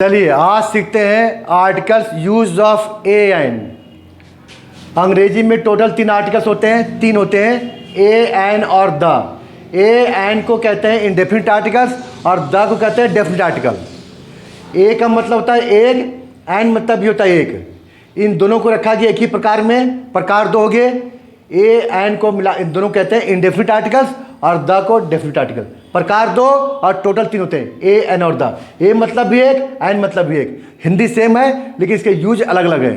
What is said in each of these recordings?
चलिए आज सीखते हैं articles use of a an. Angrezi में टोटल 3 आर्टिकल्स होते हैं, 3 होते हैं, ए एन और द। ए एन को कहते हैं इंडेफिनिट आर्टिकल्स और द को कहते हैं डेफिनिट आर्टिकल। ए का मतलब होता है एक, एन मतलब भी होता है एक। इन दोनों को रखा गया एक ही प्रकार में, प्रकार 2 हो गए। ए एन को मिला, इन दोनों कहते हैं इंडेफिनिट आर्टिकल्स और द को डेफिनिट आर्टिकल। प्रकार 2 और टोटल 3 होते हैं, ए एन और द। ए मतलब भी एक, एन मतलब भी एक। हिंदी सेम है लेकिन इसके यूज अलग अलग है।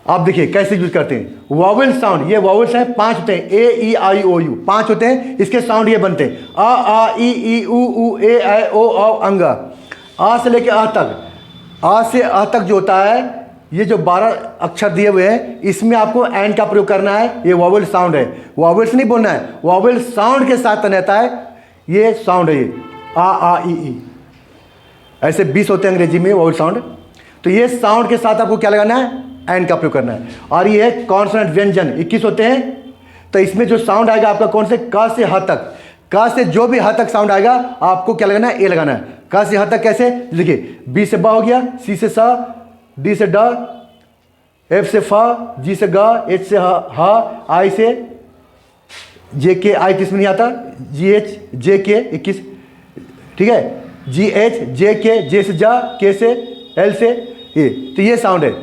आप देखिए कैसे यूज करते हैं। वॉवेल साउंड, ये वॉवेल्स हैं 5 होते हैं, ए ई आई ओ यू 5 होते हैं। इसके साउंड ये बनते हैं अ आ ई उ ए ऐ ओ औ अंग। आ से लेके अ तक, आ से अ तक जो होता है, ये जो 12 अक्षर दिए हुए हैं, इसमें आपको एन का प्रयोग करना है। ये वॉवेल साउंड है, वॉवेल्स नहीं बोलना है, वॉवेल साउंड के साथ रहता है। ये साउंड है, ये आ ई। ऐसे 20 होते हैं अंग्रेजी में वॉवेल साउंड। तो ये साउंड के साथ आपको क्या लगाना है, एन का प्रयोग करना है। और ये है कॉन्सोनेंट व्यंजन 21 होते हैं। तो इसमें जो साउंड आएगा आपका कौन से, क से ह तक। क से जो भी ह तक साउंड आएगा आपको क्या लगाना है, ए लगाना है। क से ह तक कैसे लिखिए, बी से ब हो गया, सी से स, डी से ड, एफ से फ, जी से ग, एच से ह, आई से जे के, आई किसमें नहीं आता, जी एच जे के 21, ठीक है, जी एच जे के, जे से जा, के से, एल से ए। तो ये साउंड है।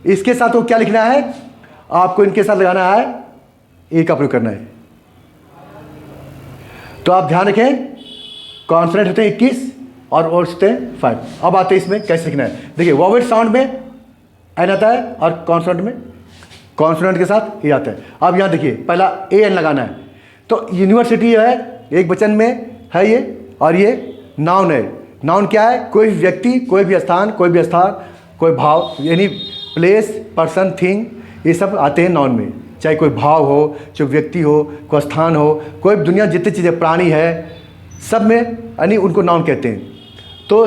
इसके साथ वो क्या लिखना है, आपको इनके साथ लगाना है, ए का प्रयोग करना है। तो आप ध्यान रखें, कॉन्सोनेंट होते हैं 21 और वर्ड्स होते हैं 5। अब आते हैं इसमें कैसे लिखना है। देखिए वॉवेल साउंड में एन आता है और कॉन्सोनेंट में, कॉन्सोनेंट के साथ ए आता है। अब यहाँ देखिए पहला ए एन लगाना है। तो यूनिवर्सिटी है, एक वचन में है ये, और ये नाउन है। नाउन क्या है, कोई भी व्यक्ति, कोई भी स्थान, कोई भी स्थान, कोई भाव, यानी प्लेस, पर्सन, थिंग, ये सब आते हैं नाउन में। चाहे कोई भाव हो, चाहे व्यक्ति हो, कोई स्थान हो, कोई दुनिया जितनी चीज़ें, प्राणी है, सब में यानी उनको नाउन कहते हैं। तो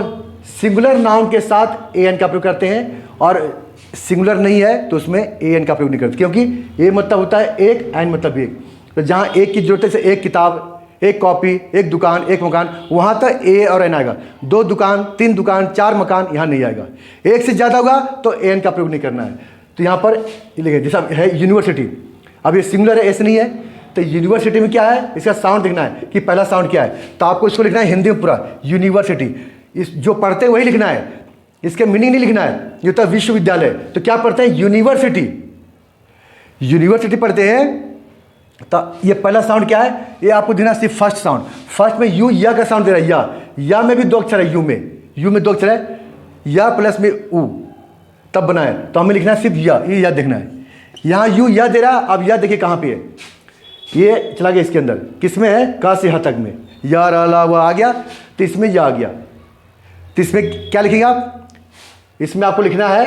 सिंगुलर नाउन के साथ ए एन का प्रयोग करते हैं, और सिंगुलर नहीं है तो उसमें ए एन का प्रयोग नहीं करते, क्योंकि ए मतलब होता है एक, एन मतलब एक। तो जहाँ एक की जरूरत है, जैसे एक किताब, एक कॉपी, एक दुकान, एक मकान, वहाँ तक ए और एन आएगा। 2 दुकान, 3 दुकान, 4 मकान, यहाँ नहीं आएगा। एक से ज़्यादा होगा तो ए एन का प्रयोग नहीं करना है। तो यहाँ पर लिखे जैसा है यूनिवर्सिटी, अब ये सिंगुलर है, ऐसे नहीं है। तो यूनिवर्सिटी में क्या है, इसका साउंड लिखना है कि पहला साउंड क्या है। तो आपको इसको लिखना है हिंदी में पूरा, यूनिवर्सिटी। इस जो पढ़ते वही लिखना है, इसके मीनिंग नहीं लिखना है। ये होता है विश्वविद्यालय, तो क्या पढ़ते हैं, यूनिवर्सिटी। यूनिवर्सिटी पढ़ते हैं। तो ये पहला साउंड क्या है, ये आपको देना सिर्फ फर्स्ट साउंड। फर्स्ट में यू, या का साउंड दे रहा है, या में भी 2 अक्षर है, यू में 2 अक्षर है, या प्लस में ऊ, तब बना है। तो हमें लिखना है सिर्फ या, ये याद देखना है। यहाँ यू या दे रहा, अब या देखिए कहाँ पे है, ये चला गया इसके अंदर, किसमें है, का से ह तक में, या ला वो आ गया, तो इसमें या आ गया। तो इसमें क्या लिखेंगे आप, इसमें आपको लिखना है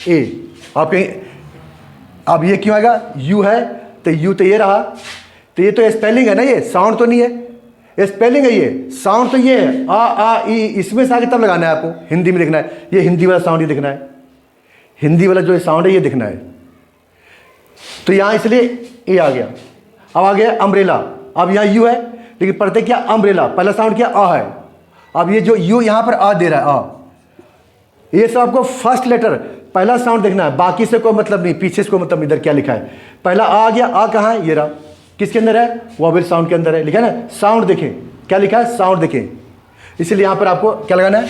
ए। आप कहीं, अब ये क्यों आएगा, यू है तो यू तो ये रहा, तो ये तो स्पेलिंग है ना, ये साउंड तो नहीं है, स्पेलिंग है, ये साउंड तो ये है, आ ई, इसमें से आगे तब लगाना है आपको, हिंदी में लिखना है। ये हिंदी वाला साउंड ये दिखना है, हिंदी वाला जो साउंड है ये दिखना है। तो यहाँ इसलिए ए आ गया। अब आ गया अम्ब्रेला, अब यहाँ यू है लेकिन पढ़ते क्या, अम्ब्रेला, पहला साउंड क्या, आ है। अब ये जो यू यहाँ पर आ दे रहा है, आ, ये सब आपको फर्स्ट लेटर पहला साउंड देखना है, बाकी से कोई मतलब नहीं, पीछे से कोई मतलब नहीं। इधर क्या लिखा है, पहला आ गया, आ कहाँ है, ये रहा, किसके अंदर है, वॉवेल साउंड के अंदर है, लिखा है ना। साउंड देखें क्या लिखा है, साउंड देखें। इसलिए यहाँ पर आपको क्या लगाना है,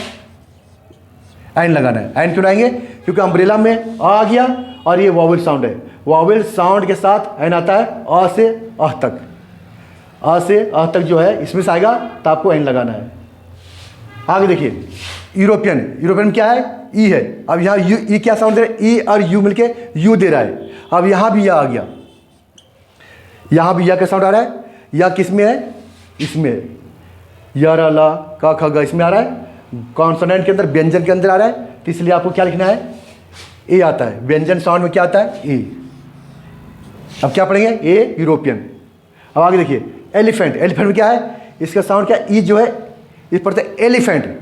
एन लगाना है। एन क्यों लगाएंगे, क्योंकि अम्ब्रेला में आ गया और ये वॉवेल साउंड है। वॉवेल साउंड के साथ एन आता है, अ से अह तक, अ से अह तक जो है इसमें से आएगा, तो आपको एन लगाना है। आगे देखिए यूरोपियन, यूरोपियन में क्या है, ई है। अब यहाँ यू, ई क्या साउंड दे रहा है, ई और यू मिलके यू दे रहा है। अब यहाँ भी या आ गया, यहाँ भी या का साउंड आ रहा है, या किस में है, इसमें या रा ला का खा गा, इसमें आ रहा है, कॉन्सोनेंट के अंदर, व्यंजन के अंदर आ रहा है। तो इसलिए आपको क्या लिखना है, ए आता है। व्यंजन साउंड में क्या आता है, ए। अब क्या पढ़ेंगे, ए यूरोपियन। अब आगे देखिए एलिफेंट, एलिफेंट में क्या है, इसका साउंड क्या, ई जो है इस पढ़ते एलिफेंट।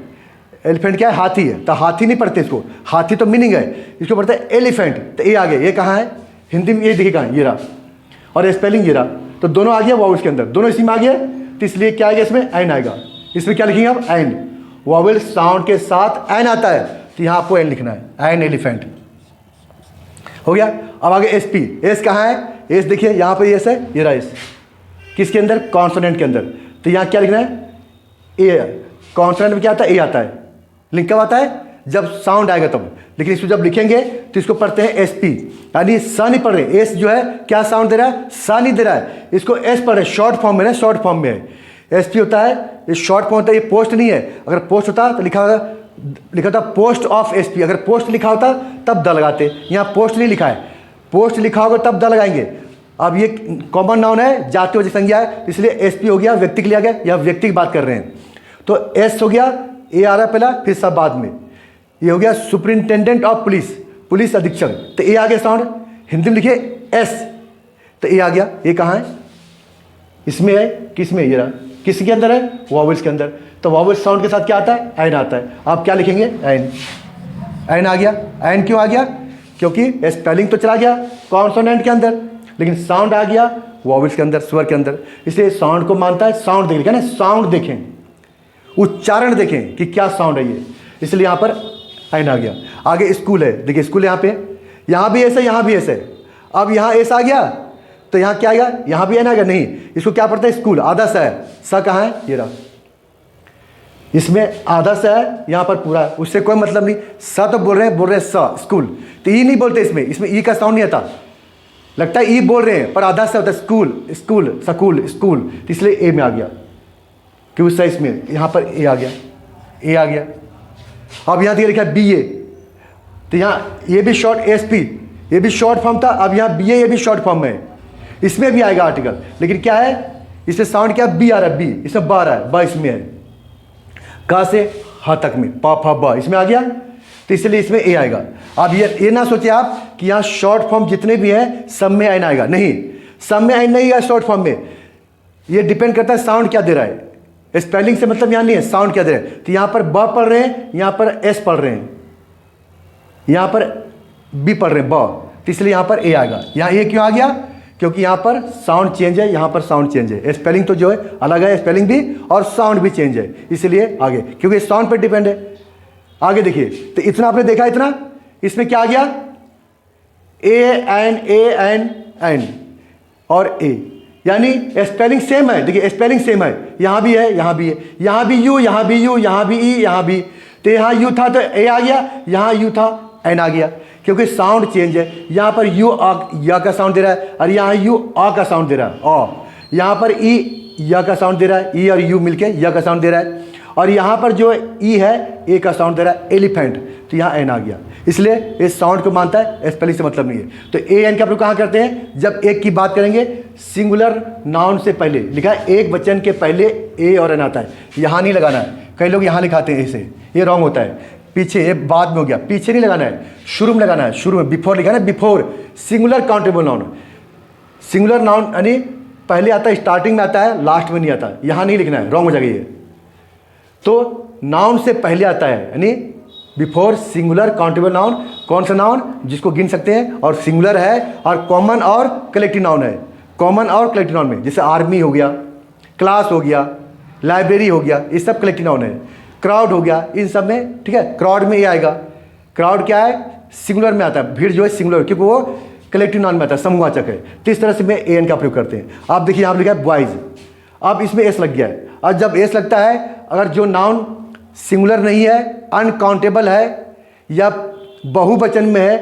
एलिफेंट क्या है, हाथी है, तो हाथी नहीं पढ़ते इसको, हाथी तो मीनिंग है, इसको पढ़ते हैं एलिफेंट। तो ए आ गया, ये कहाँ है हिंदी में, ये देखिए कहाँ, ये रहा, और स्पेलिंग ये रहा। तो दोनों आ गया वॉवेल्स के अंदर, दोनों इसी में आ गया। तो इसलिए क्या आएगा, इसमें एन आएगा। इसमें क्या लिखेंगे आप, एन। वॉवेल साउंड के साथ एन आता है तो यहाँ आपको एन लिखना है, एन एलिफेंट। हो गया। अब आगे एस पी, एस कहाँ है? एस देखिए यहाँ पे एस है, ये रहा एस, किसके अंदर? कॉन्सोनेंट के अंदर। तो यहाँ क्या लिखना है? ए। कॉन्सोनेंट में क्या आता है? ए आता है। लिंक कब आता है? जब साउंड आएगा तब। लेकिन इसको जब लिखेंगे तो इसको पढ़ते हैं एस पी, यानी स नहीं पढ़ रहे। एस जो है क्या साउंड दे रहा है? सा नहीं दे रहा है, इसको एस पढ़ रहे, शॉर्ट फॉर्म में ना, शॉर्ट फॉर्म में है। एस पी होता है, ये शॉर्ट फॉर्म होता है, ये पोस्ट नहीं है। अगर पोस्ट होता तो लिखा होता पोस्ट ऑफ एस पी। अगर पोस्ट लिखा होता तब द लगाते, यहाँ पोस्ट नहीं लिखा है। पोस्ट लिखा होगा तब द लगाएंगे। अब ये कॉमन नाउन है, जातिवाचक संज्ञा है, इसलिए एस पी हो गया, व्यक्ति के लिए आ गया, या व्यक्ति की बात कर रहे हैं तो एस हो गया, ए आ रहा है पहला, फिर सब बाद में। ये हो गया सुपरिंटेंडेंट ऑफ पुलिस, पुलिस अधीक्षक, तो ए आ गया साउंड। हिंदी में लिखिए एस, तो ए आ गया। ये कहाँ है? इसमें है, किस में? ये रहा, किसके अंदर है? वॉवेल्स के अंदर। तो वॉवेल साउंड के साथ क्या आता है? एन आता है। आप क्या लिखेंगे? एन। एन आ गया। एन क्यों आ गया? क्योंकि स्पेलिंग तो चला गया कॉन्सोनेंट के अंदर, लेकिन साउंड आ गया वॉवेल्स के अंदर, स्वर के अंदर, इसलिए साउंड को मानता है। साउंड देखें ना, साउंड देखें, उच्चारण देखें कि क्या साउंड है ये, इसलिए यहाँ पर एन आ गया। आगे स्कूल है, देखिए स्कूल यहाँ पे, यहाँ भी ऐसे, यहाँ भी ऐसे। अब यहाँ एस आ गया तो यहाँ क्या आएगा? यहाँ भी एन आ गया। नहीं, इसको क्या पढ़ता है? स्कूल। आधा सा है, सा कहाँ है? ये रहा, इसमें आधा सा है, यहाँ पर पूरा है, उससे कोई मतलब नहीं। सा तो बोल रहे हैं सा, स्कूल, तो ई नहीं बोलते इसमें, इसमें ई का साउंड नहीं आता, लगता है ई बोल रहे हैं, पर आधा सा होता है स्कूल, स्कूल, स्कूल, स्कूल, तो इसलिए ए में आ गया। क्यों सा? इसमें यहाँ पर ए आ गया, ए आ गया। अब यहाँ लिखा है बी ए, तो यहाँ ये भी शॉर्ट, एस पी ये भी शॉर्ट फॉर्म था, अब यहाँ बी ए, ये भी शॉर्ट फॉर्म में है, इसमें भी आएगा आर्टिकल, लेकिन क्या है? इसमें साउंड क्या? बी आ रहा है, बी, इसमें बा रहा है, बा इसमें है, कहाँ से? हा तक में, पा फा बा इसमें आ गया, तो इसलिए इसमें ए आएगा। अब ये ना सोचिए आप कि यहाँ शॉर्ट फॉर्म जितने भी हैं सब में एन आएगा, नहीं, सब में एन नहीं है शॉर्ट फॉर्म में। ये डिपेंड करता है साउंड क्या दे रहा है, स्पेलिंग से मतलब यहाँ नहीं है, साउंड क्या दे रहे हैं। तो यहाँ पर ब पढ़ रहे हैं, यहाँ पर एस पढ़ रहे हैं, यहाँ पर बी पढ़ रहे हैं, ब, तो इसलिए यहाँ पर ए आएगा। यहाँ ए क्यों आ गया? क्योंकि यहाँ पर साउंड चेंज है, यहाँ पर साउंड चेंज है, स्पेलिंग तो जो है अलग है, स्पेलिंग भी और साउंड भी चेंज है, इसलिए आगे, क्योंकि साउंड पर डिपेंड है। आगे देखिए, तो इतना आपने देखा, इतना, इसमें क्या आ गया? ए एन एन और ए, यानी स्पेलिंग सेम है। देखिए स्पेलिंग सेम है, यहाँ भी है, यहाँ भी है, यहाँ भी यू, यहाँ भी यू, यहाँ भी ई, यहाँ भी, तो यहाँ यू था तो ए आ गया, यहाँ यू था एन आ गया, क्योंकि साउंड चेंज है। यहाँ पर यू या का साउंड दे रहा है और यहाँ यू आ का साउंड दे रहा है, और यहाँ पर ई या का साउंड दे रहा है, ई और यू मिलके या का साउंड दे रहा है, और यहाँ पर जो ई है ए का साउंड दे रहा है, एलिफेंट, तो यहाँ एन आ गया, इसलिए इस साउंड को मानता है, स्पेलिंग से मतलब नहीं है। तो ए एन का प्रयोग कहाँ करते हैं? जब एक की बात करेंगे, सिंगुलर नाउन से पहले लिखा है, एक वचन के पहले ए और एन आता है, यहाँ नहीं लगाना है। कई लोग यहाँ लिखाते हैं ऐसे, ये रॉन्ग होता है, पीछे, ये बाद में हो गया, पीछे नहीं लगाना है, शुरू में लगाना है, शुरू में, बिफोर लिखा है, before. Singular countable noun, singular noun यानी पहले आता है, स्टार्टिंग में आता है, लास्ट में नहीं आता, यहाँ नहीं लिखना है, रॉन्ग हो जाएगा ये। तो नाउन से पहले आता है, यानी बिफोर सिंगुलर काउंटेबल नाउन। कौन सा नाउन? जिसको गिन सकते हैं और सिंगुलर है, और कॉमन और कलेक्टिव नाउन है। कॉमन और कलेक्टिव नाउन में जैसे आर्मी हो गया, क्लास हो गया, लाइब्रेरी हो गया, ये सब कलेक्टिव नाउन है। क्राउड हो गया, इन सब में, ठीक है, क्राउड में ये आएगा। क्राउड क्या है? सिंगुलर में आता है, भीड़ जो है सिंगुलर, क्योंकि वो कलेक्टिव नाउन में आता है, समूहवाचक है। तो इस तरह से में ए एन का प्रयोग करते हैं। आप देखिए यहाँ लिखा है बॉयज, अब इसमें एस लग गया है, और जब एस लगता है, अगर जो नाउन सिंगुलर नहीं है, अनकाउंटेबल है, या बहुवचन में है,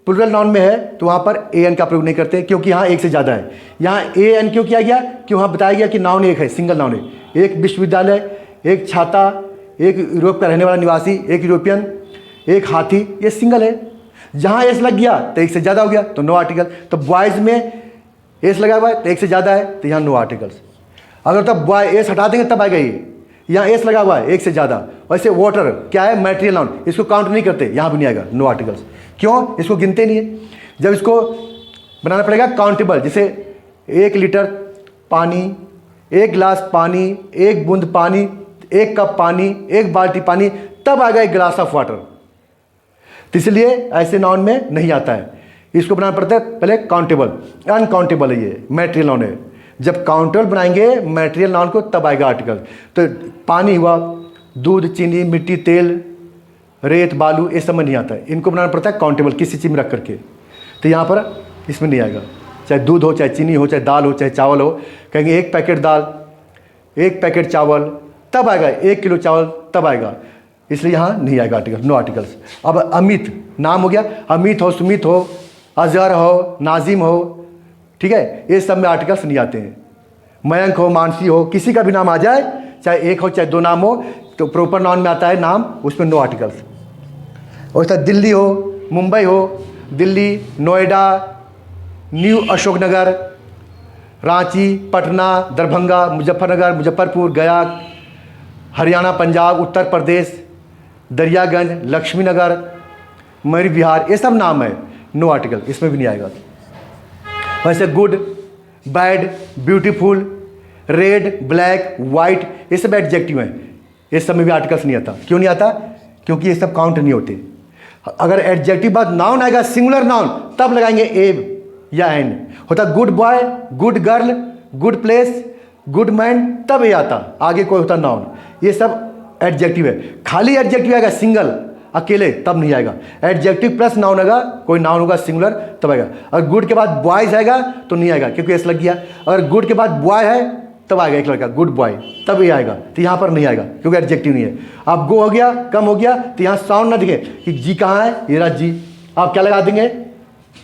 प्लूरल नाउन में है, तो वहाँ पर ए एन का प्रयोग नहीं करते, क्योंकि यहाँ एक से ज़्यादा है। यहाँ ए एन क्यों किया गया? क्यों वहाँ बताया गया कि नाउन एक है, सिंगल नाउन है। एक विश्वविद्यालय, एक छाता, एक यूरोप का रहने वाला निवासी, एक यूरोपियन, एक हाथी, ये सिंगल है। जहाँ एस लग गया तो एक से ज़्यादा हो गया, तो नो आर्टिकल। तो बॉयज़ में एस लगा हुआ है तो एक से ज़्यादा है, तो यहाँ नो आर्टिकल्स। अगर तब बॉय एस हटा देंगे तब आएगा ये, यहाँ एस लगा हुआ है एक से ज़्यादा। वैसे वाटर क्या है? मैटेरियल नाउन, इसको काउंट नहीं करते, यहाँ भी नहीं आएगा, नो आर्टिकल्स। क्यों? इसको गिनते नहीं है। जब इसको बनाना पड़ेगा काउंटेबल, जैसे 1 लीटर पानी, 1 गिलास पानी, 1 बूंद पानी, 1 कप पानी, 1 बाल्टी पानी, तब आएगा 1 गिलास ऑफ वाटर। तो इसलिए ऐसे नाउन में नहीं आता है, इसको बनाना पड़ता है पहले काउंटेबल। अनकाउंटेबल है ये, मैटेरियल नाउन है। जब काउंटेबल बनाएंगे मैटेरियल नाउन को तब आएगा आर्टिकल। तो पानी हुआ, दूध, चीनी, मिट्टी, तेल, रेत, बालू, ये सब में नहीं आता है। इनको बनाना पड़ता है काउंटेबल किसी चीज़ में रख करके। तो यहाँ पर इसमें नहीं आएगा, चाहे दूध हो, चाहे चीनी हो, चाहे दाल हो, चाहे चावल हो। कहेंगे 1 पैकेट दाल, 1 पैकेट चावल, तब आएगा 1 किलो चावल, तब आएगा। इसलिए यहाँ नहीं आएगा आर्टिकल, नो आर्टिकल्स। अब अमित नाम हो गया, अमित हो, सुमित हो, अजहर हो, नाजिम हो, ठीक है, ये सब में आर्टिकल्स नहीं आते हैं। मयंक हो, मानसी हो, किसी का भी नाम आ जाए, चाहे 1 हो चाहे 2 नाम हो, तो प्रॉपर नाउन में आता है नाम, उसमें नो आर्टिकल्स। और ऐसा दिल्ली हो, मुंबई हो, दिल्ली, नोएडा, न्यू अशोकनगर, रांची, पटना, दरभंगा, मुजफ्फरनगर, मुजफ्फरपुर, गया, हरियाणा, पंजाब, उत्तर प्रदेश, दरियागंज, लक्ष्मीनगर, मयूर विहार, ये सब नाम है, नो आर्टिकल, इसमें भी नहीं आएगा। वैसे good, bad, beautiful, red, black, white, ये सब एडजेक्टिव हैं, ये सब में भी आर्टिकल्स नहीं आता। क्यों नहीं आता? क्योंकि ये सब काउंट नहीं होते। अगर एडजेक्टिव बाद नाउन आएगा, सिंगुलर नाउन, तब लगाएंगे ए या एन। होता good boy, good girl, good place, good man, तब ये आता, आगे कोई होता नाउन। ये सब एडजेक्टिव है। खाली एडजेक्टिव आएगा सिंगल, अकेले, तब नहीं आएगा। एडजेक्टिव प्लस नाउन आएगा, कोई नाउन होगा सिंगुलर, तब आएगा। अगर गुड के बाद बॉयज आएगा तो नहीं आएगा, क्योंकि एस लग गया। अगर गुड के बाद बॉय है तब आएगा एक लड़का, गुड बॉय, तब ये आएगा। तो यहाँ पर नहीं आएगा क्योंकि एडजेक्टिव नहीं है। अब गो हो गया, कम हो गया, तो यहाँ साउंड ना दिखे कि जी कहाँ है, ये रहा जी। आप क्या लगा देंगे?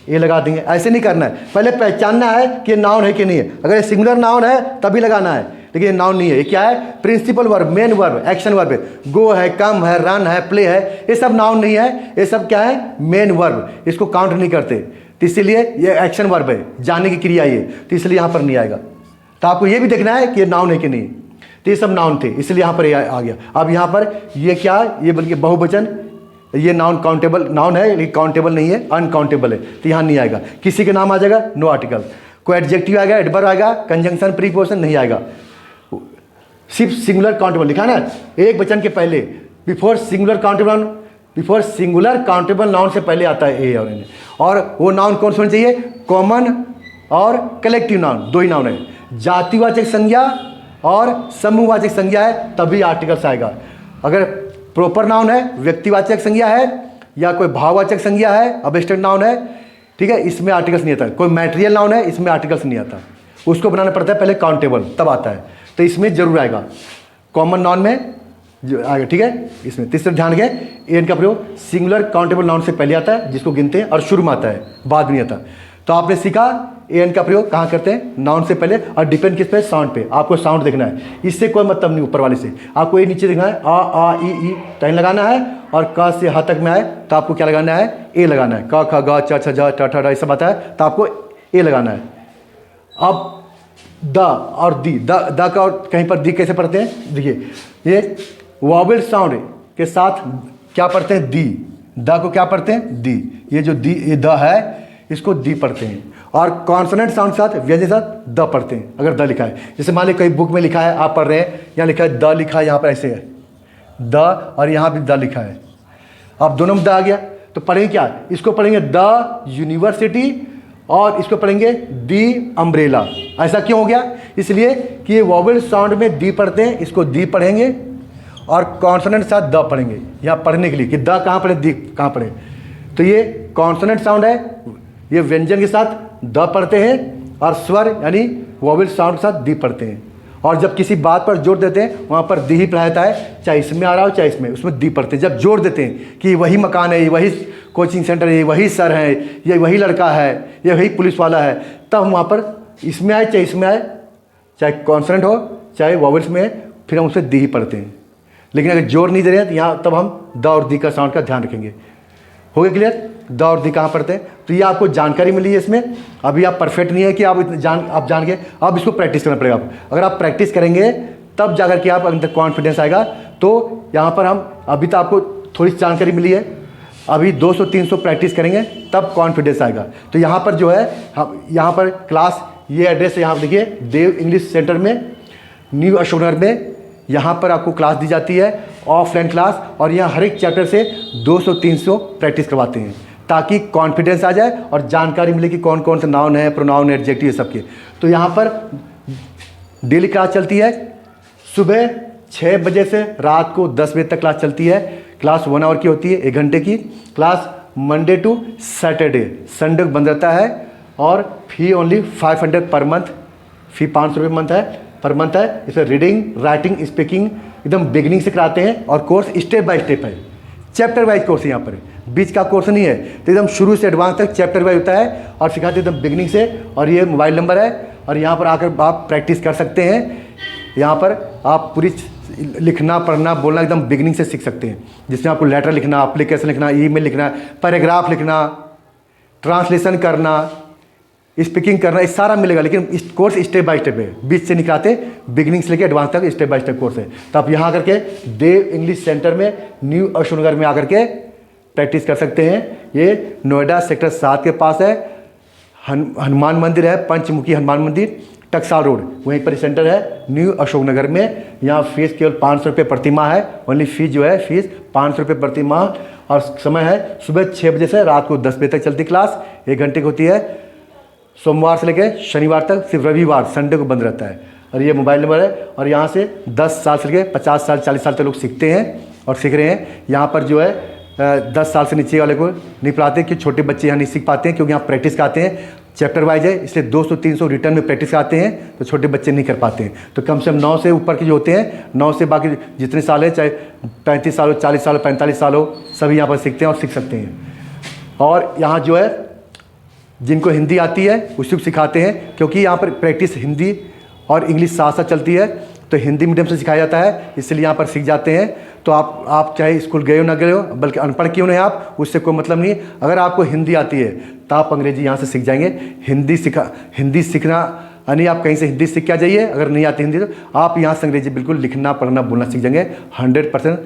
ये लगा देंगे। ऐसे नहीं करना है, पहले पहचानना है कि नाउन है कि नहीं है। अगर ये सिंगुलर नाउन है तभी लगाना है, लेकिन ये नाउन नहीं है। ये क्या है? Principal verb, main verb, action verb है। गो है, कम है, रन है, प्ले है, ये सब नाउन नहीं है। ये सब क्या है? मेन वर्ब, इसको काउंट नहीं करते। तो इसीलिए ये एक्शन वर्ब है, जाने की क्रिया ये, तो इसलिए यहाँ पर नहीं आएगा। तो आपको ये भी देखना है कि ये नाउन है कि नहीं। तो ये सब नाउन थे, इसलिए यहाँ पर ये आ गया। अब यहाँ पर ये क्या, ये बल्कि बहुवचन, ये नाउन काउंटेबल नाउन है लेकिन काउंटेबल नहीं है, अनकाउंटेबल है, तो यहाँ नहीं आएगा। किसी के नाम आ जाएगा, नो आर्टिकल। कोई एडजेक्टिव आएगा, एडवर्ब आएगा, कंजंक्शन, प्रीपोजिशन नहीं आएगा। सिर्फ सिंगुलर काउंटेबल लिखा ना, एक वचन के पहले, before singular countable noun, before singular countable noun से पहले आता है ए और एन। और वो नाउन कौन सा होना चाहिए? कॉमन और कलेक्टिव नाउन, दो ही नाउन है। जातिवाचक संज्ञा और समूहवाचक संज्ञा है तभी आर्टिकल्स आएगा। अगर प्रॉपर नाउन है, व्यक्तिवाचक संज्ञा है, या कोई भाववाचक संज्ञा है, अबस्ट्रैक्ट नाउन है, ठीक है, इसमें आर्टिकल्स नहीं आता। कोई मैटेरियल नाउन है, इसमें आर्टिकल्स नहीं आता। उसको बनाना पड़ता है पहले काउंटेबल, तब आता है। तो इसमें जरूर आएगा, कॉमन नाउन में जो आएगा, ठीक है। इसमें तीसरा ध्यान रखें, एन का प्रयोग सिंगुलर काउंटेबल नाउन से पहले आता है, जिसको गिनते हैं, और शुरू में आता है, बाद में नहीं आता। तो आपने सीखा एन का प्रयोग कहाँ करते हैं? नाउन से पहले, और डिपेंड किस पे? साउंड पे। आपको साउंड देखना है, इससे कोई मतलब नहीं ऊपर वाले से। आपको ये नीचे देखना है, आ ई टाइम लगाना है, और क से ह तक में आए तो आपको क्या लगाना है? ए लगाना है। क ख ग च छ ज ट ठ ड ये सब आता है तो आपको ए लगाना है। अब द और दी, द का और कहीं पर दी कैसे पढ़ते हैं? देखिए, ये वॉवेल साउंड के साथ क्या पढ़ते हैं? दी। द को क्या पढ़ते हैं? दी। ये जो दी, ये द है, इसको दी पढ़ते हैं। और कॉन्सोनेंट साउंड साथ, व्यंजन साथ द पढ़ते हैं। अगर द लिखा है, जैसे मान लीजिए कई बुक में लिखा है, आप पढ़ रहे हैं, यहाँ लिखा है द, लिखा है यहाँ पर ऐसे है द, और यहाँ भी द लिखा है। अब दोनों में द आ गया, तो पढ़ेंगे क्या? इसको पढ़ेंगे द यूनिवर्सिटी, और इसको पढ़ेंगे दी अम्ब्रेला। ऐसा क्यों हो गया? इसलिए कि ये वॉवेल साउंड में दी पढ़ते हैं, इसको दी पढ़ेंगे, और कॉन्सोनेंट साथ द पढ़ेंगे। यहाँ पढ़ने के लिए कि द कहाँ पढ़े, दी कहाँ पढ़े। तो ये कॉन्सोनेंट साउंड है, ये व्यंजन के साथ द पढ़ते हैं, और स्वर यानी वॉवेल साउंड के साथ दी पढ़ते हैं। और जब किसी बात पर जोर देते हैं, वहाँ पर दी ही पढ़ाता है, चाहे इसमें आ रहा हो चाहे इसमें, उसमें दी पढ़ते हैं। जब जोर देते हैं कि वही मकान है, ये वही कोचिंग सेंटर है, ये वही सर है, ये वही लड़का है, ये वही पुलिस वाला है, तब हम वहाँ पर इसमें आए चाहे इसमें आए, चाहे कॉन्सोनेंट हो चाहे वॉवेल्स में, फिर हम उसमें दी ही पढ़ते हैं। लेकिन अगर जोर नहीं दे रहे हैं तो यहाँ तब हम द और दी का साउंड का ध्यान रखेंगे। हो गया क्लियर? द और दी कहाँ पढ़ते हैं? तो ये आपको जानकारी मिली है इसमें। अभी आप परफेक्ट नहीं है कि आप जान के, अब इसको प्रैक्टिस करना पड़ेगा। अगर आप प्रैक्टिस करेंगे तब जाकर के आप अंदर कॉन्फिडेंस आएगा। तो यहाँ पर हम अभी तो आपको थोड़ी जानकारी मिली है, अभी 200-300 प्रैक्टिस करेंगे तब कॉन्फिडेंस आएगा। तो यहाँ पर जो है, हम यहाँ पर क्लास, ये एड्रेस है, यहाँ पर देखिए, देव इंग्लिश सेंटर में, न्यू अशोकनगर में, यहाँ पर आपको क्लास दी जाती है, ऑफलाइन क्लास। और यहाँ हर एक चैप्टर से 200-300 प्रैक्टिस करवाते हैं, ताकि कॉन्फिडेंस आ जाए और जानकारी मिले कि कौन कौन से नाउन है, प्रोनाउन, एडजेक्टिव, ये सब के। तो यहाँ पर डेली क्लास चलती है सुबह 6 बजे से रात को 10 बजे तक क्लास चलती है। क्लास 1 आवर की होती है, 1 घंटे की class. Monday to Saturday, Sunday को बंद रहता है। और फी ओनली 500 पर मंथ, फी 500 रुपये मंथ है, पर मंथ है। इसमें रीडिंग, राइटिंग, स्पीकिंग एकदम बिगिनिंग से कराते हैं और कोर्स स्टेप बाय स्टेप है, चैप्टर वाइज कोर्स है। यहाँ पर बीच का कोर्स नहीं है, तो एकदम शुरू से एडवांस तक चैप्टर वाइज होता है और सिखाते एकदम बिगिनिंग से। और ये मोबाइल नंबर है और यहाँ पर आकर आप प्रैक्टिस कर सकते हैं। यहाँ पर आप पूरी लिखना, पढ़ना, बोलना एकदम बिगिनिंग से सीख सकते हैं, जिसमें आपको लेटर लिखना, एप्लीकेशन लिखना, ईमेल लिखना, पैराग्राफ लिखना, ट्रांसलेशन करना, स्पीकिंग करना, ये सारा मिलेगा। लेकिन इस कोर्स स्टेप बाय स्टेप है, बीच से निकालते, बिगिनिंग से लेकर एडवांस तक स्टेप बाय स्टेप कोर्स है। तो आप यहाँ आकर के देव इंग्लिश सेंटर में न्यू अशोकनगर में आकर के प्रैक्टिस कर सकते हैं। ये नोएडा सेक्टर 7 के पास है। हनुमान मंदिर है, पंचमुखी हनुमान मंदिर, टकसाल रोड, वहीं पर सेंटर है न्यू अशोकनगर में। यहाँ फीस केवल 500 रुपये प्रति माह है। ओनली फीस जो है फीस 500 रुपये प्रति माह। और समय है सुबह 6 बजे से रात को 10 बजे तक चलती क्लास, 1 घंटे की होती है। सोमवार से लेकर शनिवार तक, सिर्फ रविवार संडे को बंद रहता है। और ये मोबाइल नंबर है। और यहाँ से 10 साल से लेकर 50 साल 40 साल तक लोग सीखते हैं और सीख रहे हैं। यहाँ पर जो है 10 साल से नीचे वाले को नहीं पढ़ाते, कि छोटे बच्चे यहाँ नहीं सीख पाते हैं, क्योंकि यहाँ प्रैक्टिस कराते हैं, चैप्टर वाइज है, इसलिए 200-300 रिटर्न में प्रैक्टिस कराते हैं, तो छोटे बच्चे नहीं कर पाते हैं। तो कम से कम 9 से ऊपर के जो होते हैं, 9 से बाकी जितने साल है, चाहे 35 साल हो, 40 साल हो, 45 साल हो, सभी यहाँ पर सीखते हैं और सीख सकते हैं। और यहाँ जो है जिनको हिंदी आती है उसको भी सिखाते हैं, क्योंकि यहाँ पर प्रैक्टिस हिंदी और इंग्लिश साथ साथ चलती है, तो हिंदी मीडियम से सिखाया जाता है, इसलिए यहाँ पर सीख जाते हैं। तो आप चाहे स्कूल गए हो ना गए हो, बल्कि अनपढ़ क्यों नहीं आप, उससे कोई मतलब नहीं। अगर आपको हिंदी आती है तो आप अंग्रेजी यहाँ से सीख जाएंगे। हिंदी सीखना यानी आप कहीं से हिंदी सीख के आ जाइए, अगर नहीं आती हिंदी तो आप यहाँ से अंग्रेजी बिल्कुल लिखना, पढ़ना, बोलना सीख जाएंगे। 100%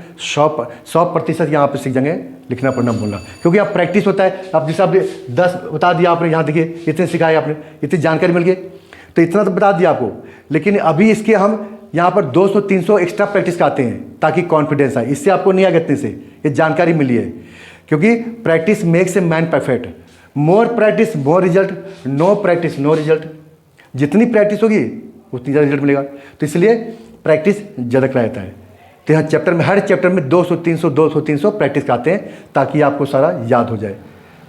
100% यहाँ पर सीख जाएंगे लिखना, पढ़ना, बोलना, क्योंकि आप प्रैक्टिस होता है। आप जैसे आपने 10 बता दिया, आपने यहाँ देखिए इतने सिखाए, आपने इतनी जानकारी मिल गई, तो इतना तो बता दिया आपको। लेकिन अभी इसके हम यहाँ पर 200-300 एक्स्ट्रा प्रैक्टिस कराते हैं, ताकि कॉन्फिडेंस आए। इससे आपको नहीं आगे इतने से ये जानकारी मिली है, क्योंकि practice makes a man perfect. More practice more result, no practice no result. जितनी प्रैक्टिस होगी उतनी ज़्यादा रिजल्ट मिलेगा। तो इसलिए प्रैक्टिस ज़्यादा कराया जाता है। तो यहाँ चैप्टर में, हर चैप्टर में 200-300 प्रैक्टिस कराते हैं, ताकि आपको सारा याद हो जाए।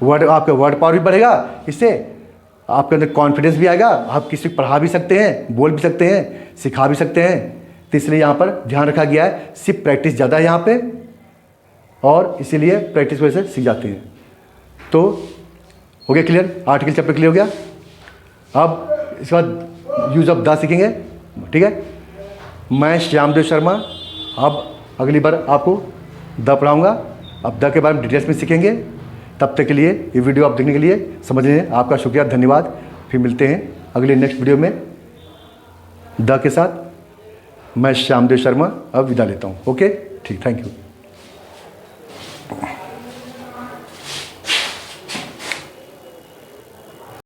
आपका वर्ड पावर भी बढ़ेगा, इससे आपके अंदर कॉन्फिडेंस भी आएगा। आप किसी को पढ़ा भी सकते हैं, बोल भी सकते हैं, सिखा भी सकते हैं। तो इसलिए यहाँ पर ध्यान रखा गया है, सिर्फ प्रैक्टिस ज़्यादा है यहाँ पे, और इसीलिए प्रैक्टिस वजह से सीख जाते हैं। तो हो गया क्लियर, आर्टिकल चैप्टर क्लियर हो गया। अब इसके बाद यूज ऑफ द सीखेंगे, ठीक है। मैं श्यामदेव शर्मा अब अगली बार आपको द पढ़ाऊँगा। अब द के बारे में डिटेल्स में सीखेंगे। तब तक के लिए ये वीडियो आप देखने के लिए, समझने हैं, आपका शुक्रिया, धन्यवाद। फिर मिलते हैं अगले नेक्स्ट वीडियो में द के साथ। मैं श्यामदेव शर्मा अब विदा लेता हूँ। ओके, ठीक, थैंक यू।